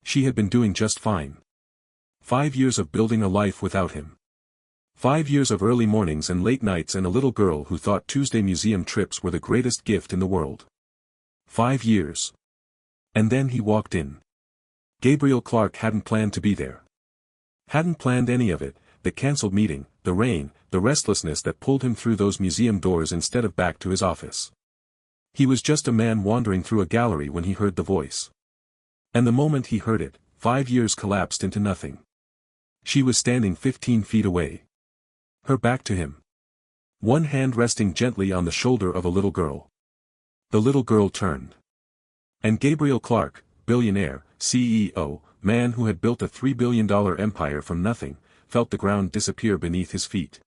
She had been doing just fine. 5 years of building a life without him. 5 years of early mornings and late nights and a little girl who thought Tuesday museum trips were the greatest gift in the world. 5 years. And then he walked in. Gabriel Clark hadn't planned to be there. Hadn't planned any of it, the cancelled meeting, the rain, the restlessness that pulled him through those museum doors instead of back to his office. He was just a man wandering through a gallery when he heard the voice. And the moment he heard it, 5 years collapsed into nothing. She was standing 15 feet away. Her back to him. One hand resting gently on the shoulder of a little girl. The little girl turned. And Gabriel Clark, billionaire, CEO, man who had built a $3 billion empire from nothing, felt the ground disappear beneath his feet.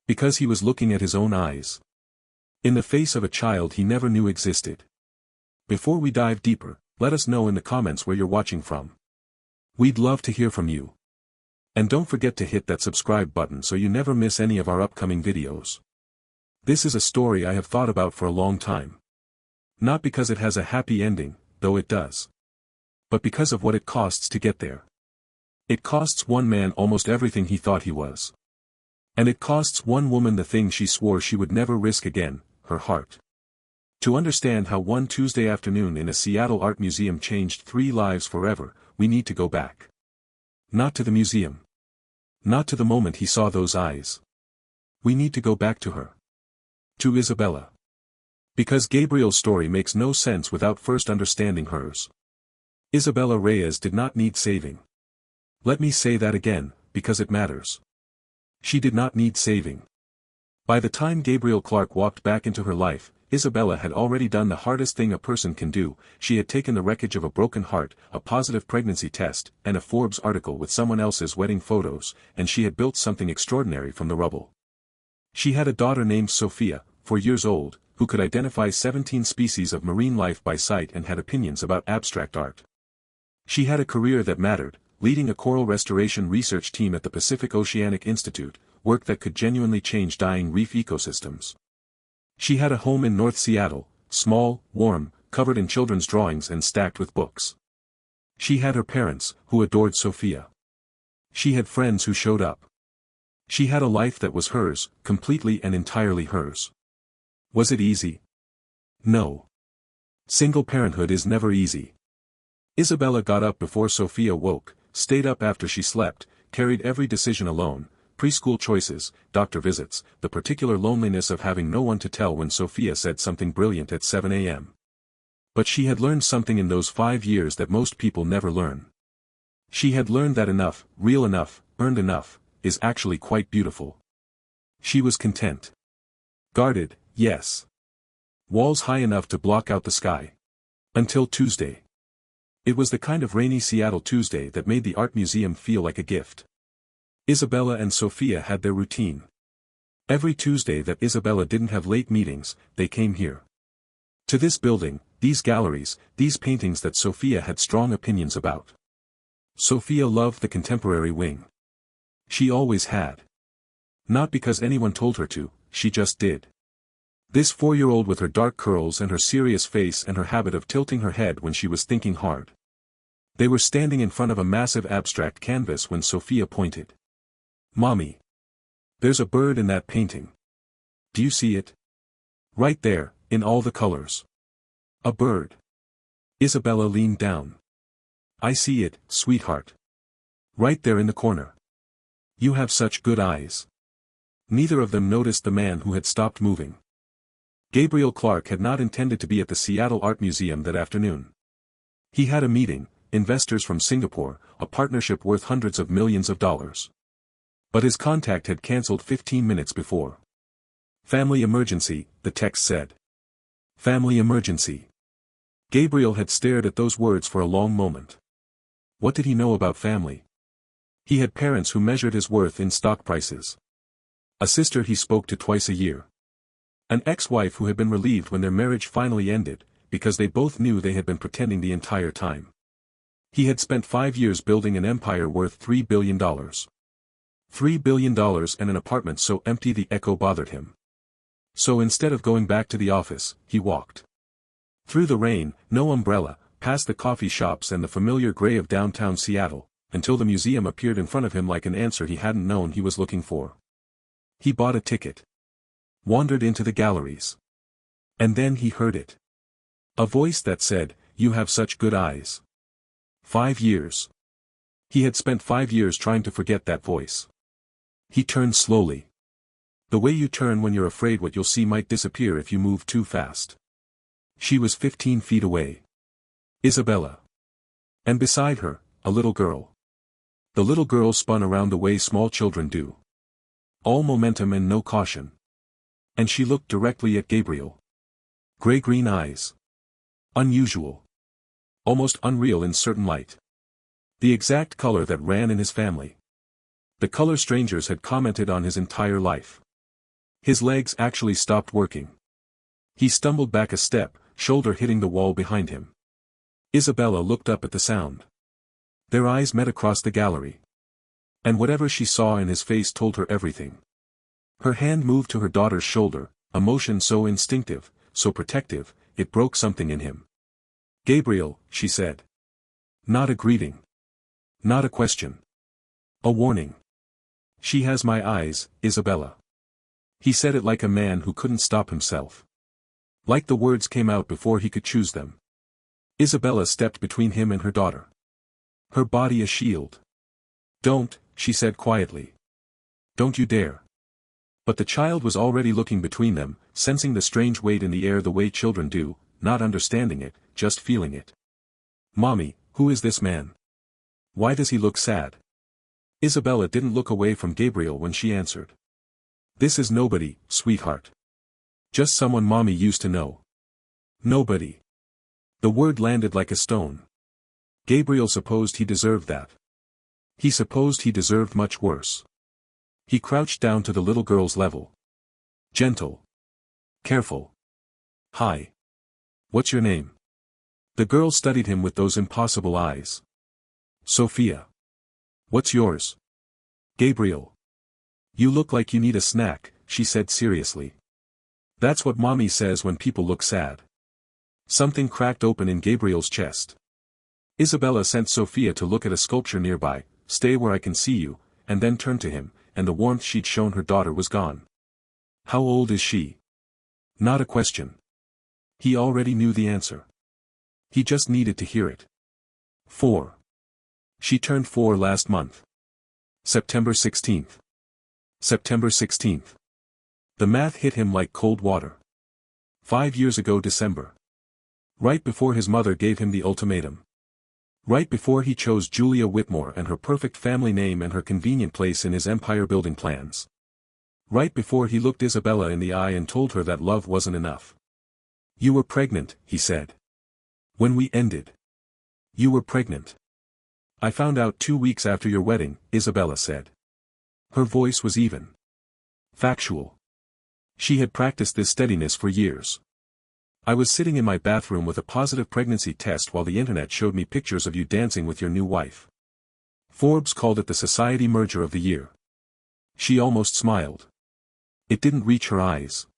Because he was looking at his own eyes. In the face of a child he never knew existed. Before we dive deeper, let us know in the comments where you're watching from. We'd love to hear from you. And don't forget to hit that subscribe button so you never miss any of our upcoming videos. This is a story I have thought about for a long time. Not because it has a happy ending, though it does. But because of what it costs to get there. It costs one man almost everything he thought he was. And it costs one woman the thing she swore she would never risk again, her heart. To understand how one Tuesday afternoon in a Seattle art museum changed 3 lives forever, we need to go back. Not to the museum. Not to the moment he saw those eyes. We need to go back to her. To Isabella. Because Gabriel's story makes no sense without first understanding hers. Isabella Reyes did not need saving. Let me say that again, because it matters. She did not need saving. By the time Gabriel Clark walked back into her life, Isabella had already done the hardest thing a person can do. She had taken the wreckage of a broken heart, a positive pregnancy test, and a Forbes article with someone else's wedding photos, and she had built something extraordinary from the rubble. She had a daughter named Sophia, 4 years old, who could identify 17 species of marine life by sight and had opinions about abstract art. She had a career that mattered, leading a coral restoration research team at the Pacific Oceanic Institute, work that could genuinely change dying reef ecosystems. She had a home in North Seattle, small, warm, covered in children's drawings and stacked with books. She had her parents, who adored Sophia. She had friends who showed up. She had a life that was hers, completely and entirely hers. Was it easy? No. Single parenthood is never easy. Isabella got up before Sophia woke, stayed up after she slept, carried every decision alone. Preschool choices, doctor visits, the particular loneliness of having no one to tell when Sophia said something brilliant at 7 a.m. But she had learned something in those 5 years that most people never learn. She had learned that enough, real enough, earned enough, is actually quite beautiful. She was content. Guarded, yes. Walls high enough to block out the sky. Until Tuesday. It was the kind of rainy Seattle Tuesday that made the art museum feel like a gift. Isabella and Sophia had their routine. Every Tuesday that Isabella didn't have late meetings, they came here. To this building, these galleries, these paintings that Sophia had strong opinions about. Sophia loved the contemporary wing. She always had. Not because anyone told her to, she just did. This 4-year-old with her dark curls and her serious face and her habit of tilting her head when she was thinking hard. They were standing in front of a massive abstract canvas when Sophia pointed. Mommy. There's a bird in that painting. Do you see it? Right there, in all the colors. A bird. Isabella leaned down. I see it, sweetheart. Right there in the corner. You have such good eyes. Neither of them noticed the man who had stopped moving. Gabriel Clark had not intended to be at the Seattle Art Museum that afternoon. He had a meeting, investors from Singapore, a partnership worth hundreds of millions of dollars. But his contact had cancelled 15 minutes before. Family emergency, the text said. Family emergency. Gabriel had stared at those words for a long moment. What did he know about family? He had parents who measured his worth in stock prices. A sister he spoke to twice a year. An ex-wife who had been relieved when their marriage finally ended, because they both knew they had been pretending the entire time. He had spent 5 years building an empire worth $3 billion. $3 billion and an apartment so empty the echo bothered him. So instead of going back to the office, he walked. Through the rain, no umbrella, past the coffee shops and the familiar gray of downtown Seattle, until the museum appeared in front of him like an answer he hadn't known he was looking for. He bought a ticket. Wandered into the galleries. And then he heard it. A voice that said, "You have such good eyes." 5 years. He had spent 5 years trying to forget that voice. He turned slowly. The way you turn when you're afraid what you'll see might disappear if you move too fast. She was 15 feet away. Isabella. And beside her, a little girl. The little girl spun around the way small children do. All momentum and no caution. And she looked directly at Gabriel. Gray-green eyes. Unusual. Almost unreal in certain light. The exact color that ran in his family. The color strangers had commented on his entire life. His legs actually stopped working. He stumbled back a step, shoulder hitting the wall behind him. Isabella looked up at the sound. Their eyes met across the gallery. And whatever she saw in his face told her everything. Her hand moved to her daughter's shoulder, a motion so instinctive, so protective, it broke something in him. "Gabriel," she said. Not a greeting. Not a question. A warning. "She has my eyes, Isabella." He said it like a man who couldn't stop himself. Like the words came out before he could choose them. Isabella stepped between him and her daughter. Her body a shield. "Don't," she said quietly. "Don't you dare." But the child was already looking between them, sensing the strange weight in the air the way children do, not understanding it, just feeling it. "Mommy, who is this man? Why does he look sad?" Isabella didn't look away from Gabriel when she answered. "This is nobody, sweetheart. Just someone Mommy used to know." Nobody. The word landed like a stone. Gabriel supposed he deserved that. He supposed he deserved much worse. He crouched down to the little girl's level. Gentle. Careful. "Hi. What's your name?" The girl studied him with those impossible eyes. "Sophia." "What's yours?" "Gabriel." "You look like you need a snack," she said seriously. "That's what Mommy says when people look sad." Something cracked open in Gabriel's chest. Isabella sent Sophia to look at a sculpture nearby, "Stay where I can see you," and then turned to him, and the warmth she'd shown her daughter was gone. "How old is she?" Not a question. He already knew the answer. He just needed to hear it. 4. She turned 4 last month. September 16th. September 16th. The math hit him like cold water. 5 years ago December. Right before his mother gave him the ultimatum. Right before he chose Julia Whitmore and her perfect family name and her convenient place in his empire-building plans. Right before he looked Isabella in the eye and told her that love wasn't enough. "You were pregnant," he said. "When we ended. You were pregnant." "I found out 2 weeks after your wedding," Isabella said. Her voice was even. Factual. She had practiced this steadiness for years. "I was sitting in my bathroom with a positive pregnancy test while the internet showed me pictures of you dancing with your new wife. Forbes called it the Society Merger of the Year." She almost smiled. It didn't reach her eyes.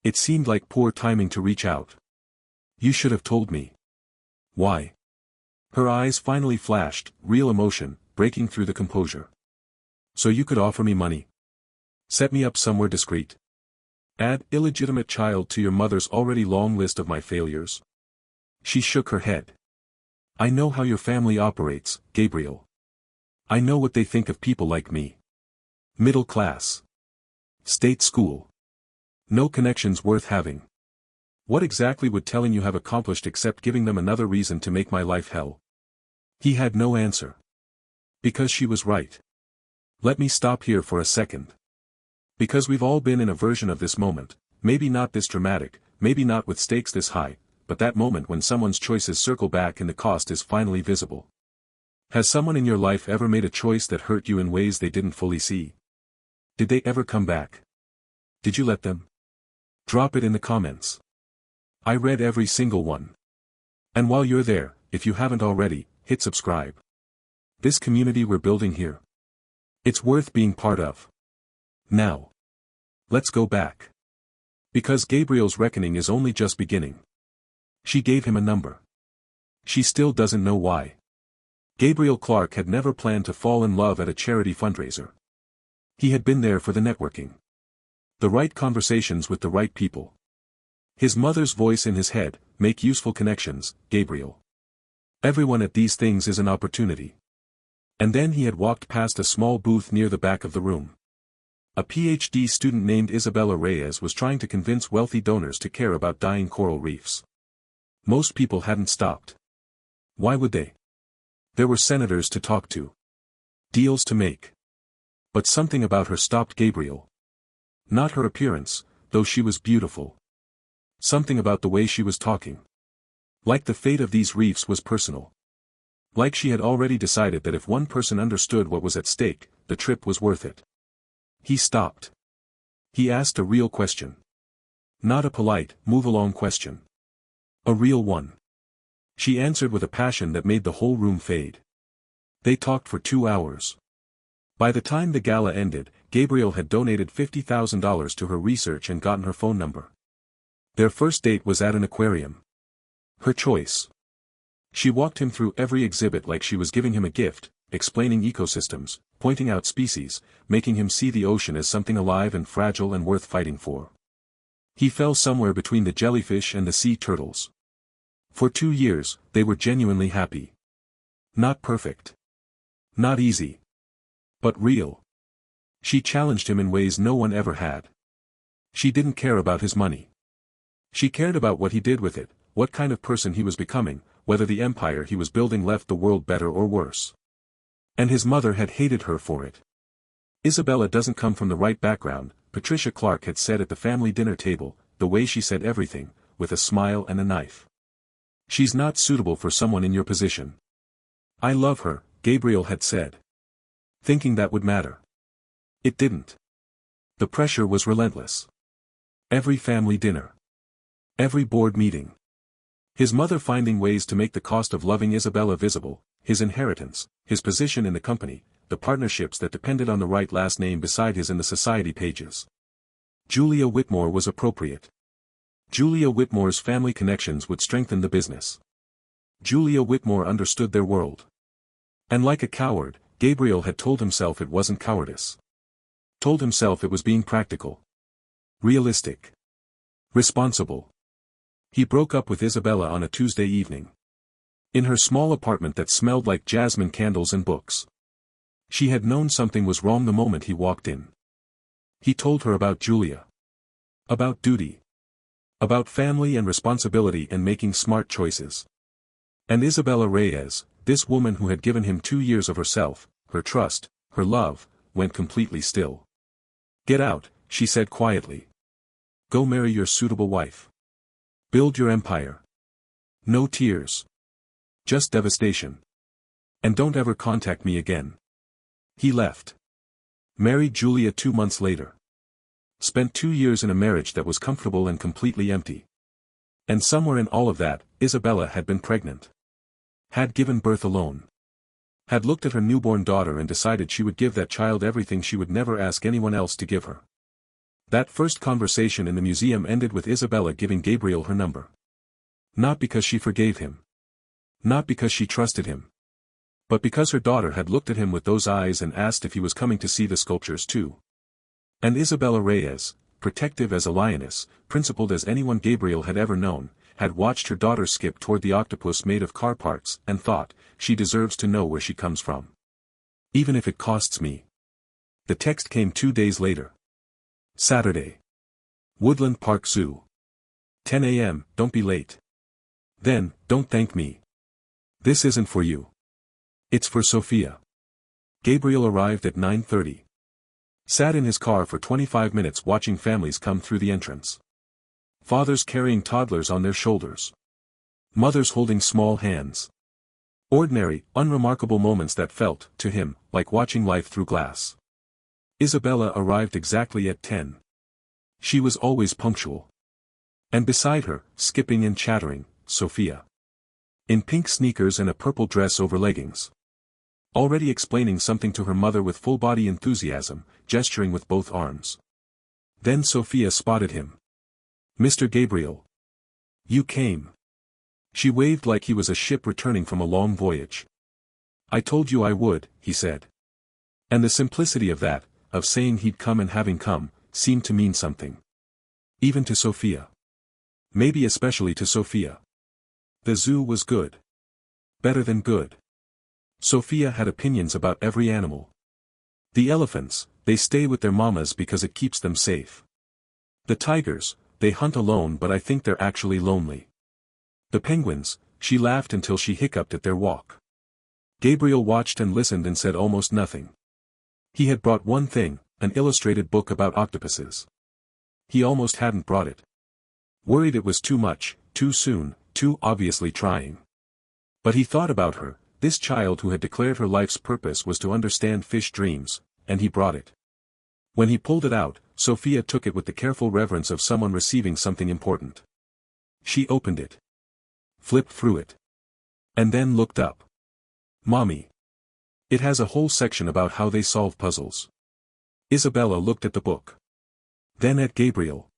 It seemed like poor timing to reach out. "You should have told me." "Why?" Her eyes finally flashed, real emotion, breaking through the composure. "So you could offer me money. Set me up somewhere discreet. Add illegitimate child to your mother's already long list of my failures." She shook her head. "I know how your family operates, Gabriel. I know what they think of people like me. Middle class. State school. No connections worth having. What exactly would telling you have accomplished except giving them another reason to make my life hell?" He had no answer. Because she was right. Let me stop here for a second. Because we've all been in a version of this moment, maybe not this dramatic, maybe not with stakes this high, but that moment when someone's choices circle back and the cost is finally visible. Has someone in your life ever made a choice that hurt you in ways they didn't fully see? Did they ever come back? Did you let them? Drop it in the comments. I read every single one. And while you're there, if you haven't already, hit subscribe. This community we're building here. It's worth being part of. Now. Let's go back. Because Gabriel's reckoning is only just beginning. She gave him a number. She still doesn't know why. Gabriel Clark had never planned to fall in love at a charity fundraiser. He had been there for the networking. The right conversations with the right people. His mother's voice in his head, make useful connections, Gabriel. Everyone at these things is an opportunity. And then he had walked past a small booth near the back of the room. A PhD student named Isabella Reyes was trying to convince wealthy donors to care about dying coral reefs. Most people hadn't stopped. Why would they? There were senators to talk to. Deals to make. But something about her stopped Gabriel. Not her appearance, though she was beautiful. Something about the way she was talking. Like the fate of these reefs was personal. Like she had already decided that if one person understood what was at stake, the trip was worth it. He stopped. He asked a real question. Not a polite, move-along question. A real one. She answered with a passion that made the whole room fade. They talked for 2 hours. By the time the gala ended, Gabriel had donated $50,000 to her research and gotten her phone number. Their first date was at an aquarium. Her choice. She walked him through every exhibit like she was giving him a gift, explaining ecosystems, pointing out species, making him see the ocean as something alive and fragile and worth fighting for. He fell somewhere between the jellyfish and the sea turtles. For 2 years, they were genuinely happy. Not perfect. Not easy. But real. She challenged him in ways no one ever had. She didn't care about his money. She cared about what he did with it, what kind of person he was becoming, whether the empire he was building left the world better or worse. And his mother had hated her for it. Isabella doesn't come from the right background, Patricia Clark had said at the family dinner table, the way she said everything, with a smile and a knife. She's not suitable for someone in your position. I love her, Gabriel had said. Thinking that would matter. It didn't. The pressure was relentless. Every family dinner. Every board meeting. His mother finding ways to make the cost of loving Isabella visible, his inheritance, his position in the company, the partnerships that depended on the right last name beside his in the society pages. Julia Whitmore was appropriate. Julia Whitmore's family connections would strengthen the business. Julia Whitmore understood their world. And like a coward, Gabriel had told himself it wasn't cowardice. Told himself it was being practical. Realistic. Responsible. He broke up with Isabella on a Tuesday evening. In her small apartment that smelled like jasmine candles and books. She had known something was wrong the moment he walked in. He told her about Julia. About duty. About family and responsibility and making smart choices. And Isabella Reyes, this woman who had given him 2 years of herself, her trust, her love, went completely still. Get out, she said quietly. Go marry your suitable wife. Build your empire. No tears. Just devastation. And don't ever contact me again. He left. Married Julia 2 months later. Spent 2 years in a marriage that was comfortable and completely empty. And somewhere in all of that, Isabella had been pregnant. Had given birth alone. Had looked at her newborn daughter and decided she would give that child everything she would never ask anyone else to give her. That first conversation in the museum ended with Isabella giving Gabriel her number. Not because she forgave him. Not because she trusted him. But because her daughter had looked at him with those eyes and asked if he was coming to see the sculptures too. And Isabella Reyes, protective as a lioness, principled as anyone Gabriel had ever known, had watched her daughter skip toward the octopus made of car parts and thought, she deserves to know where she comes from. Even if it costs me. The text came 2 days later. Saturday. Woodland Park Zoo. 10 a.m., don't be late. Then, don't thank me. This isn't for you. It's for Sophia. Gabriel arrived at 9:30. Sat in his car for 25 minutes watching families come through the entrance. Fathers carrying toddlers on their shoulders. Mothers holding small hands. Ordinary, unremarkable moments that felt, to him, like watching life through glass. Isabella arrived exactly at 10. She was always punctual. And beside her, skipping and chattering, Sophia. In pink sneakers and a purple dress over leggings. Already explaining something to her mother with full-body enthusiasm, gesturing with both arms. Then Sophia spotted him. Mr. Gabriel. You came. She waved like he was a ship returning from a long voyage. "I told you I would," he said. And the simplicity of that, of saying he'd come and having come, seemed to mean something. Even to Sophia. Maybe especially to Sophia. The zoo was good. Better than good. Sophia had opinions about every animal. The elephants, they stay with their mamas because it keeps them safe. The tigers, they hunt alone but I think they're actually lonely. The penguins, she laughed until she hiccuped at their walk. Gabriel watched and listened and said almost nothing. He had brought one thing, an illustrated book about octopuses. He almost hadn't brought it. Worried it was too much, too soon, too obviously trying. But he thought about her, this child who had declared her life's purpose was to understand fish dreams, and he brought it. When he pulled it out, Sophia took it with the careful reverence of someone receiving something important. She opened it. Flipped through it. And then looked up. "Mommy. It has a whole section about how they solve puzzles." Isabella looked at the book. Then at Gabriel.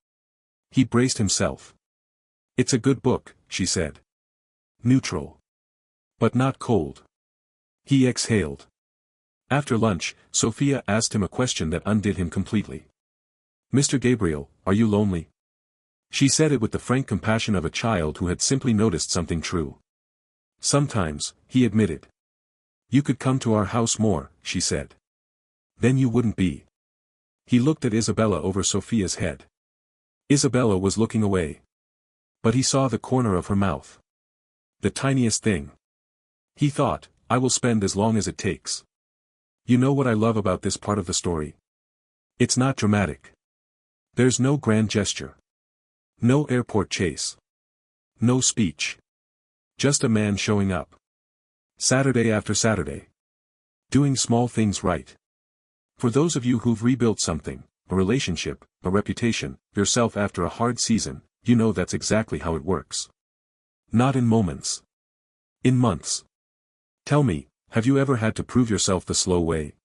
He braced himself. "It's a good book," she said. Neutral. But not cold. He exhaled. After lunch, Sophia asked him a question that undid him completely. "Mr. Gabriel, are you lonely?" She said it with the frank compassion of a child who had simply noticed something true. "Sometimes," he admitted. "You could come to our house more," she said. "Then you wouldn't be." He looked at Isabella over Sophia's head. Isabella was looking away. But he saw the corner of her mouth. The tiniest thing. He thought, "I will spend as long as it takes." You know what I love about this part of the story? It's not dramatic. There's no grand gesture. No airport chase. No speech. Just a man showing up. Saturday after Saturday. Doing small things right. For those of you who've rebuilt something, a relationship, a reputation, yourself after a hard season, you know that's exactly how it works. Not in moments. In months. Tell me, have you ever had to prove yourself the slow way?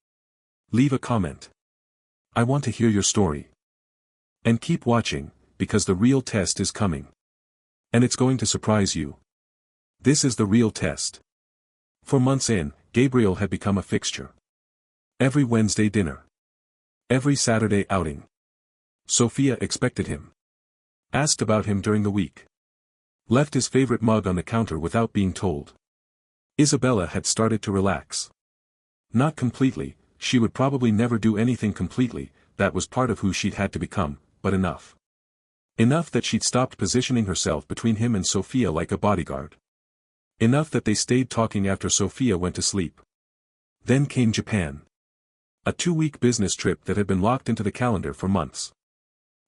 Leave a comment. I want to hear your story. And keep watching, because the real test is coming. And it's going to surprise you. This is the real test. For months in, Gabriel had become a fixture. Every Wednesday dinner. Every Saturday outing. Sophia expected him. Asked about him during the week. Left his favorite mug on the counter without being told. Isabella had started to relax. Not completely, she would probably never do anything completely, that was part of who she'd had to become, but enough. Enough that she'd stopped positioning herself between him and Sophia like a bodyguard. Enough that they stayed talking after Sophia went to sleep. Then came Japan. A 2-week business trip that had been locked into the calendar for months.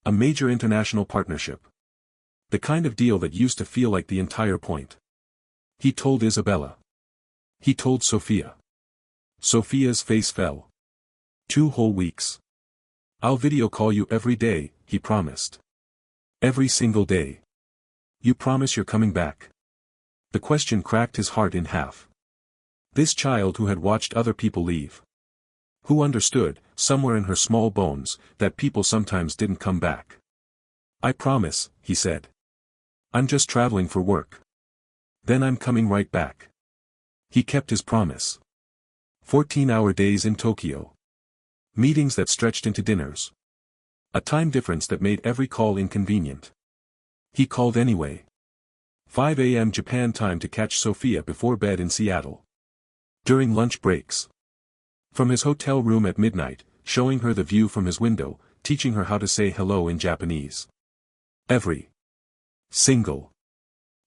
A major international partnership. The kind of deal that used to feel like the entire point. He told Isabella. He told Sophia. Sophia's face fell. 2 whole weeks. I'll video call you every day, he promised. Every single day. You promise you're coming back? The question cracked his heart in half. This child who had watched other people leave. Who understood, somewhere in her small bones, that people sometimes didn't come back. I promise, he said. I'm just traveling for work. Then I'm coming right back. He kept his promise. 14-hour days in Tokyo. Meetings that stretched into dinners. A time difference that made every call inconvenient. He called anyway. 5 a.m. Japan time to catch Sophia before bed in Seattle. During lunch breaks. From his hotel room at midnight, showing her the view from his window, teaching her how to say hello in Japanese. Every single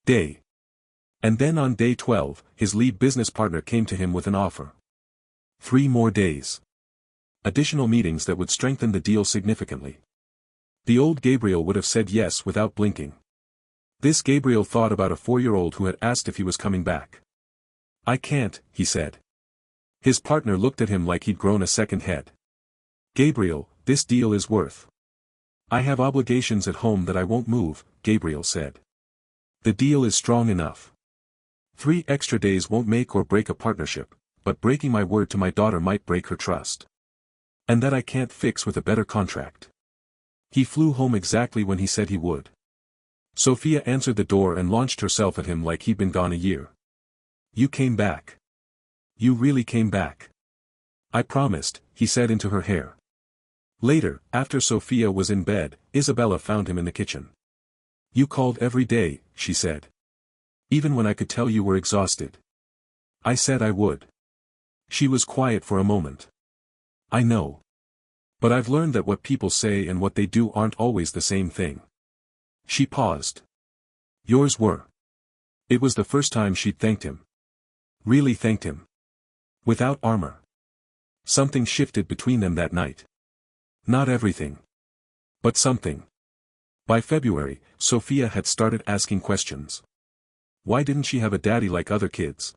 day. And then on day 12, his lead business partner came to him with an offer. 3 more days. Additional meetings that would strengthen the deal significantly. The old Gabriel would have said yes without blinking. This Gabriel thought about a 4-year-old who had asked if he was coming back. I can't, he said. His partner looked at him like he'd grown a second head. Gabriel, this deal is worth. I have obligations at home that I won't move, Gabriel said. The deal is strong enough. 3 extra days won't make or break a partnership, but breaking my word to my daughter might break her trust. And that I can't fix with a better contract. He flew home exactly when he said he would. Sophia answered the door and launched herself at him like he'd been gone a year. You came back. You really came back. I promised, he said into her hair. Later, after Sophia was in bed, Isabella found him in the kitchen. You called every day, she said. Even when I could tell you were exhausted. I said I would. She was quiet for a moment. I know. But I've learned that what people say and what they do aren't always the same thing. She paused. Yours were. It was the first time she'd thanked him. Really thanked him. Without armor. Something shifted between them that night. Not everything. But something. By February, Sophia had started asking questions. Why didn't she have a daddy like other kids?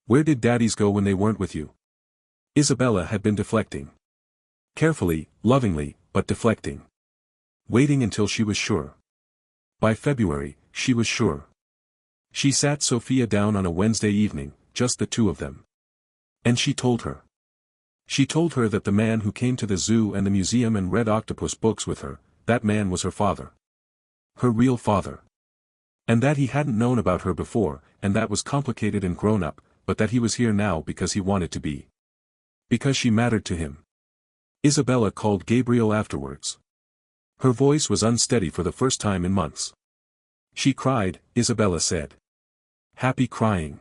Where did daddies go when they weren't with you? Isabella had been deflecting. Carefully, lovingly, but deflecting. Waiting until she was sure. By February, she was sure. She sat Sophia down on a Wednesday evening, just the two of them. And she told her. She told her that the man who came to the zoo and the museum and read octopus books with her, that man was her father. Her real father. And that he hadn't known about her before, and that was complicated and grown up, but that he was here now because he wanted to be. Because she mattered to him. Isabella called Gabriel afterwards. Her voice was unsteady for the first time in months. She cried, Isabella said. Happy crying.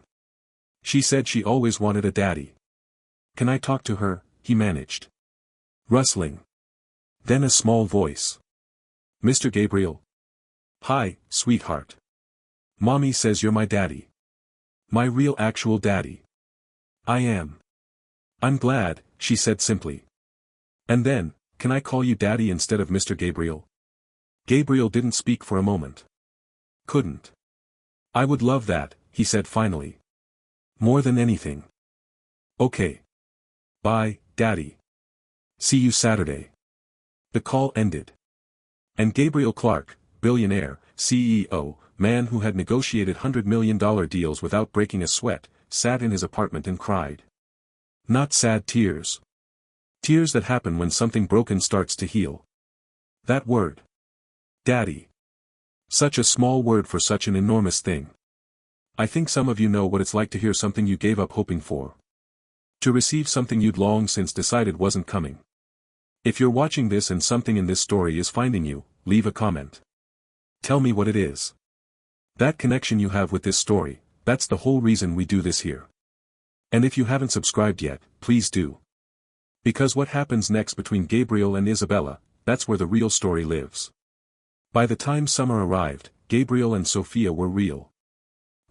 She said she always wanted a daddy. Can I talk to her? He managed. Rustling. Then a small voice. Mr. Gabriel. Hi, sweetheart. Mommy says you're my daddy. My real actual daddy. I am. I'm glad, she said simply. And then, can I call you daddy instead of Mr. Gabriel? Gabriel didn't speak for a moment. Couldn't. I would love that, he said finally. More than anything. Okay. Bye, Daddy. See you Saturday. The call ended. And Gabriel Clark, billionaire, CEO, man who had negotiated $100 million deals without breaking a sweat, sat in his apartment and cried. Not sad tears. Tears that happen when something broken starts to heal. That word. Daddy. Such a small word for such an enormous thing. I think some of you know what it's like to hear something you gave up hoping for. To receive something you'd long since decided wasn't coming. If you're watching this and something in this story is finding you, leave a comment. Tell me what it is. That connection you have with this story, that's the whole reason we do this here. And if you haven't subscribed yet, please do. Because what happens next between Gabriel and Isabella, that's where the real story lives. By the time summer arrived, Gabriel and Sophia were real.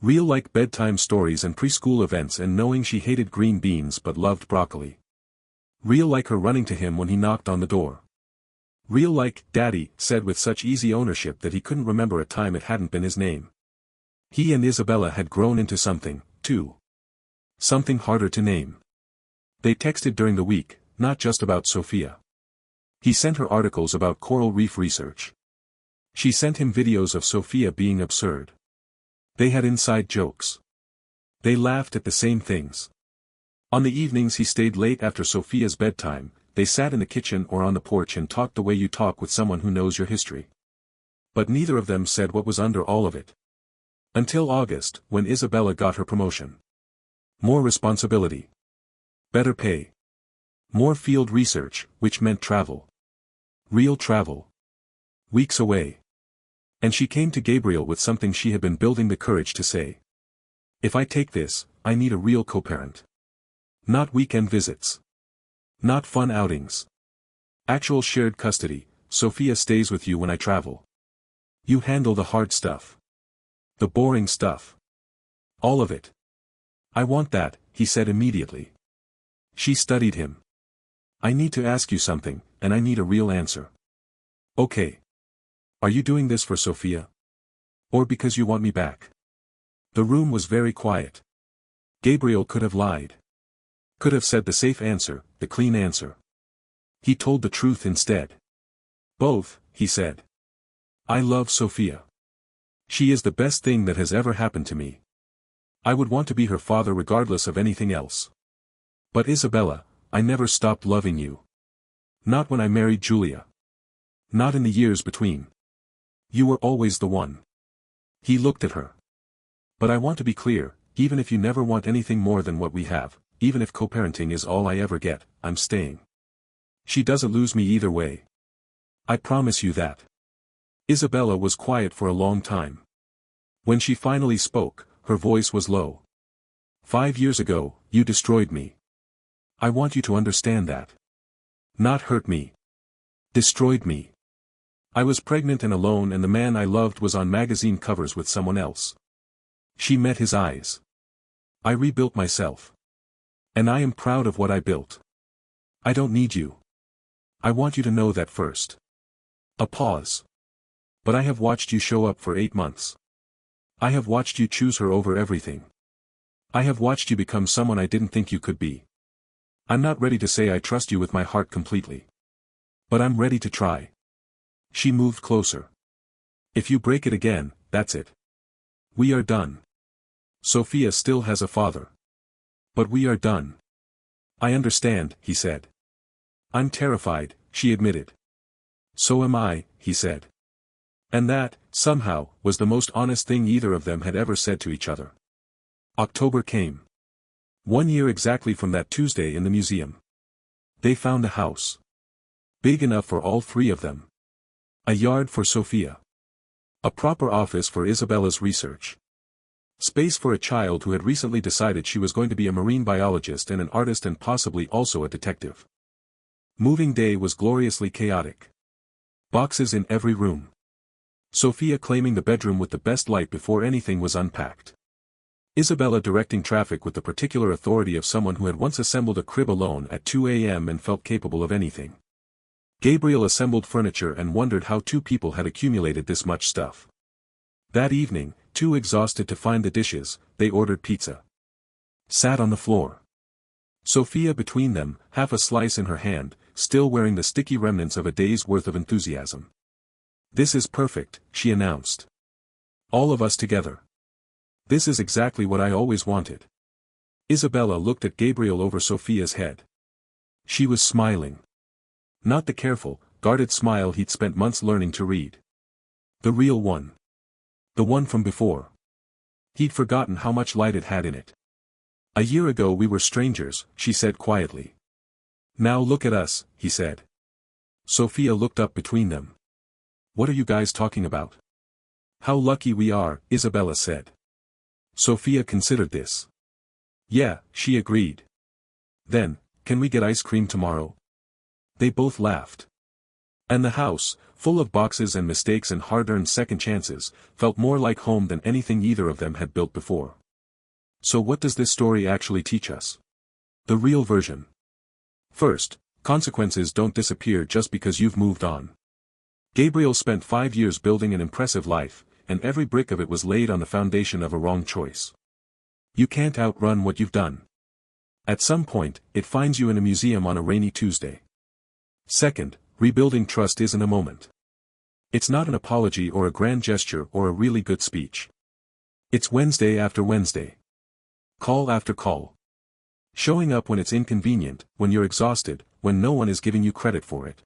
Real like bedtime stories and preschool events and knowing she hated green beans but loved broccoli. Real like her running to him when he knocked on the door. Real like, Daddy, said with such easy ownership that he couldn't remember a time it hadn't been his name. He and Isabella had grown into something, too. Something harder to name. They texted during the week, not just about Sophia. He sent her articles about coral reef research. She sent him videos of Sophia being absurd. They had inside jokes. They laughed at the same things. On the evenings he stayed late after Sophia's bedtime, they sat in the kitchen or on the porch and talked the way you talk with someone who knows your history. But neither of them said what was under all of it. Until August, when Isabella got her promotion. More responsibility. Better pay. More field research, which meant travel. Real travel. Weeks away. And she came to Gabriel with something she had been building the courage to say. If I take this, I need a real co-parent. Not weekend visits. Not fun outings. Actual shared custody. Sophia stays with you when I travel. You handle the hard stuff. The boring stuff. All of it. I want that, he said immediately. She studied him. I need to ask you something, and I need a real answer. Okay. Are you doing this for Sophia? Or because you want me back? The room was very quiet. Gabriel could have lied. Could have said the safe answer, the clean answer. He told the truth instead. Both, he said. I love Sophia. She is the best thing that has ever happened to me. I would want to be her father regardless of anything else. But Isabella, I never stopped loving you. Not when I married Julia. Not in the years between. You were always the one. He looked at her. But I want to be clear, even if you never want anything more than what we have, even if co-parenting is all I ever get, I'm staying. She doesn't lose me either way. I promise you that. Isabella was quiet for a long time. When she finally spoke, her voice was low. 5 years ago, you destroyed me. I want you to understand that. Not hurt me. Destroyed me. I was pregnant and alone, and the man I loved was on magazine covers with someone else. She met his eyes. I rebuilt myself. And I am proud of what I built. I don't need you. I want you to know that first. A pause. But I have watched you show up for 8 months. I have watched you choose her over everything. I have watched you become someone I didn't think you could be. I'm not ready to say I trust you with my heart completely. But I'm ready to try. She moved closer. If you break it again, that's it. We are done. Sophia still has a father. But we are done. I understand, he said. I'm terrified, she admitted. So am I, he said. And that, somehow, was the most honest thing either of them had ever said to each other. October came. 1 year exactly from that Tuesday in the museum. They found a house. Big enough for all three of them. A yard for Sophia. A proper office for Isabella's research. Space for a child who had recently decided she was going to be a marine biologist and an artist and possibly also a detective. Moving day was gloriously chaotic. Boxes in every room. Sophia claiming the bedroom with the best light before anything was unpacked. Isabella directing traffic with the particular authority of someone who had once assembled a crib alone at 2 a.m. and felt capable of anything. Gabriel assembled furniture and wondered how 2 people had accumulated this much stuff. That evening, too exhausted to find the dishes, they ordered pizza. Sat on the floor. Sophia between them, half a slice in her hand, still wearing the sticky remnants of a day's worth of enthusiasm. This is perfect, she announced. All of us together. This is exactly what I always wanted. Isabella looked at Gabriel over Sophia's head. She was smiling. Not the careful, guarded smile he'd spent months learning to read. The real one. The one from before. He'd forgotten how much light it had in it. A year ago we were strangers, she said quietly. Now look at us, he said. Sophia looked up between them. What are you guys talking about? How lucky we are, Isabella said. Sophia considered this. Yeah, she agreed. Then, can we get ice cream tomorrow? They both laughed. And the house, full of boxes and mistakes and hard-earned second chances, felt more like home than anything either of them had built before. So what does this story actually teach us? The real version. First, consequences don't disappear just because you've moved on. Gabriel spent 5 years building an impressive life, and every brick of it was laid on the foundation of a wrong choice. You can't outrun what you've done. At some point, it finds you in a museum on a rainy Tuesday. Second, rebuilding trust isn't a moment. It's not an apology or a grand gesture or a really good speech. It's Wednesday after Wednesday. Call after call. Showing up when it's inconvenient, when you're exhausted, when no one is giving you credit for it.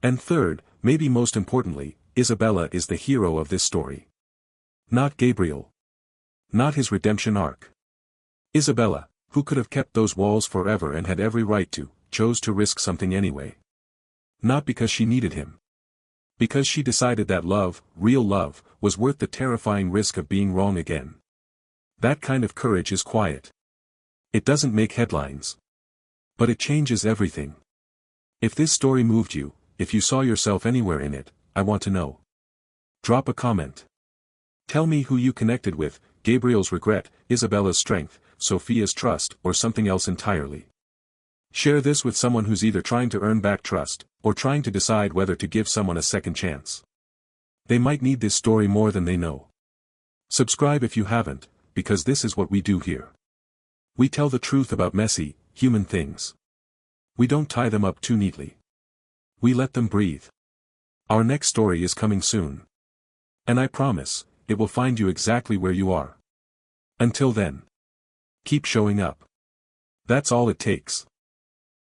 And third, maybe most importantly, Isabella is the hero of this story. Not Gabriel. Not his redemption arc. Isabella, who could have kept those walls forever and had every right to, chose to risk something anyway. Not because she needed him. Because she decided that love, real love, was worth the terrifying risk of being wrong again. That kind of courage is quiet. It doesn't make headlines. But it changes everything. If this story moved you, if you saw yourself anywhere in it, I want to know. Drop a comment. Tell me who you connected with, Gabriel's regret, Isabella's strength, Sophia's trust, or something else entirely. Share this with someone who's either trying to earn back trust, or trying to decide whether to give someone a second chance. They might need this story more than they know. Subscribe if you haven't, because this is what we do here. We tell the truth about messy, human things. We don't tie them up too neatly. We let them breathe. Our next story is coming soon. And I promise, it will find you exactly where you are. Until then. Keep showing up. That's all it takes.